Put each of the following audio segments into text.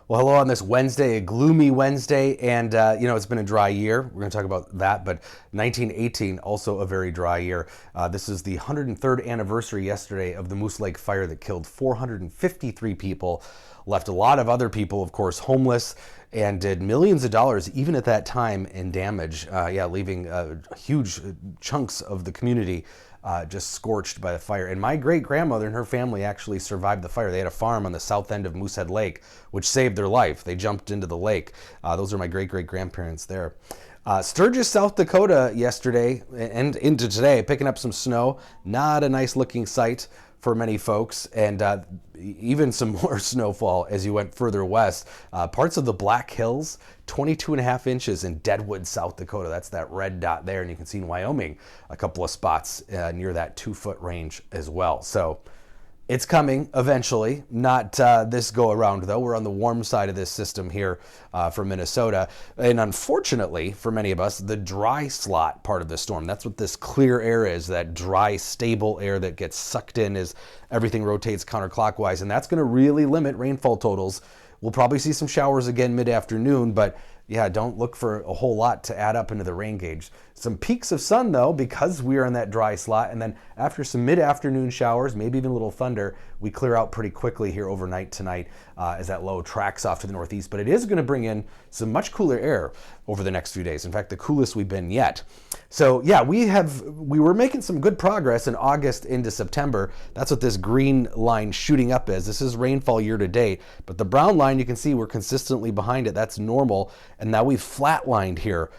Well, hello on this Wednesday, a gloomy Wednesday, and it's been a dry year. We're going to talk about that, but 1918, also a very dry year. This is the 103rd anniversary yesterday of the Moose Lake fire that killed 453 people, left a lot of other people, of course, homeless, and did millions of dollars, even at that time, in damage, leaving huge chunks of the community just scorched by the fire. And my great-grandmother and her family actually survived the fire. They had a farm on the south end of Moosehead Lake, which saved their life. They jumped into the lake. Those are my great-great-grandparents there. Sturgis, South Dakota yesterday and into today, picking up some snow. Not a nice-looking sight for many folks, and even some more snowfall as you went further west. Parts of the Black Hills, 22.5 inches in Deadwood, South Dakota. That's that red dot there, and you can see in Wyoming a couple of spots near that 2-foot range as well. So it's coming eventually, not this go around though. We're on the warm side of this system here for Minnesota. And unfortunately for many of us, the dry slot part of the storm, that's what this clear air is, that dry, stable air that gets sucked in as everything rotates counterclockwise. And that's going to really limit rainfall totals. We'll probably see some showers again mid-afternoon, but yeah, don't look for a whole lot to add up into the rain gauge. Some peaks of sun though, because we are in that dry slot, and then after some mid-afternoon showers, maybe even a little thunder, we clear out pretty quickly here overnight tonight as that low tracks off to the northeast. But it is going to bring in some much cooler air over the next few days. In fact, the coolest we've been yet. So yeah, we were making some good progress in August into September. That's what this green line shooting up is. This is rainfall year to date, but the brown line, you can see we're consistently behind it. That's normal. And now we've flatlined here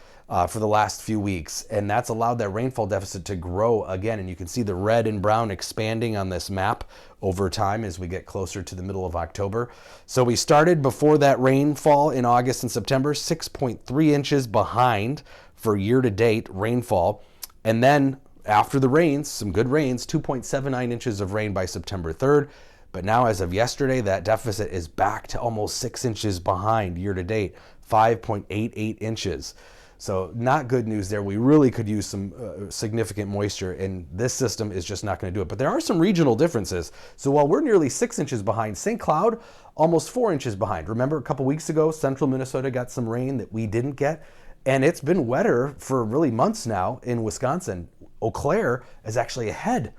for the last few weeks, and that's allowed that rainfall deficit to grow again. And you can see the red and brown expanding on this map over time as we get closer to the middle of October. So we started before that rainfall in August and September, 6.3 inches behind for year-to-date rainfall. And then after the rains, some good rains, 2.79 inches of rain by September 3rd. But now, as of yesterday, that deficit is back to almost 6 inches behind year-to-date, 5.88 inches. So not good news there. We really could use some significant moisture, and this system is just not going to do it. But there are some regional differences. So while we're nearly 6 inches behind, St. Cloud almost 4 inches behind. Remember a couple weeks ago, central Minnesota got some rain that we didn't get, and it's been wetter for really months now in Wisconsin. Eau Claire is actually ahead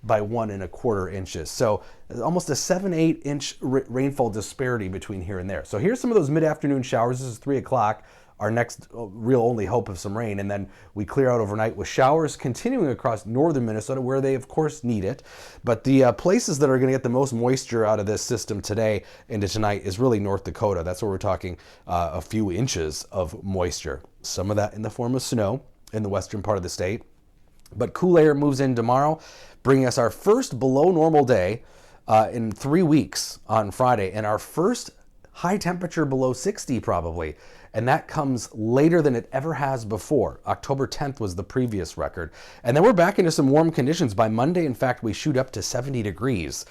by 1.25 inches. So almost a 7-8 inch rainfall disparity between here and there. So here's some of those mid-afternoon showers. This is 3 o'clock. Our next real only hope of some rain, and then we clear out overnight with showers continuing across northern Minnesota, where they of course need it. But the places that are going to get the most moisture out of this system today into tonight is really North Dakota. That's where we're talking a few inches of moisture. Some of that in the form of snow in the western part of the state. But cool air moves in tomorrow, bringing us our first below normal day in 3 weeks on Friday, and our first high temperature below 60 probably. And that comes later than it ever has before. October 10th was the previous record. And then we're back into some warm conditions. By Monday, in fact, we shoot up to 70 degrees.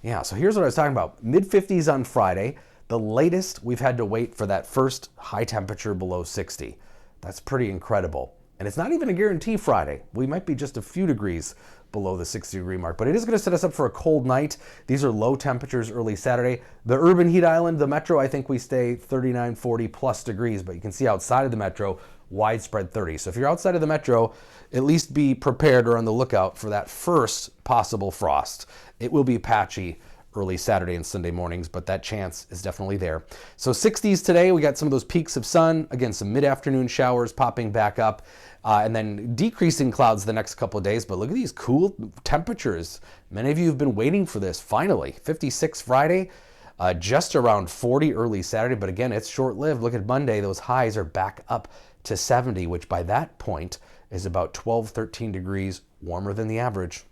Yeah, so here's what I was talking about. Mid-50s on Friday. The latest, we've had to wait for that first high temperature below 60. That's pretty incredible. And it's not even a guarantee Friday. We might be just a few degrees below the 60-degree mark, but it is going to set us up for a cold night. These are low temperatures early Saturday. The urban heat island, the metro, I think we stay 39, 40 plus degrees, but you can see outside of the metro, widespread 30. So if you're outside of the metro, at least be prepared or on the lookout for that first possible frost. It will be patchy early Saturday and Sunday mornings, but that chance is definitely there. So 60s today, we got some of those peaks of sun, again, some mid-afternoon showers popping back up, and then decreasing clouds the next couple of days. But look at these cool temperatures. Many of you have been waiting for this. Finally, 56 Friday, just around 40 early Saturday, but again, it's short-lived. Look at Monday, those highs are back up to 70, which by that point is about 12, 13 degrees warmer than the average.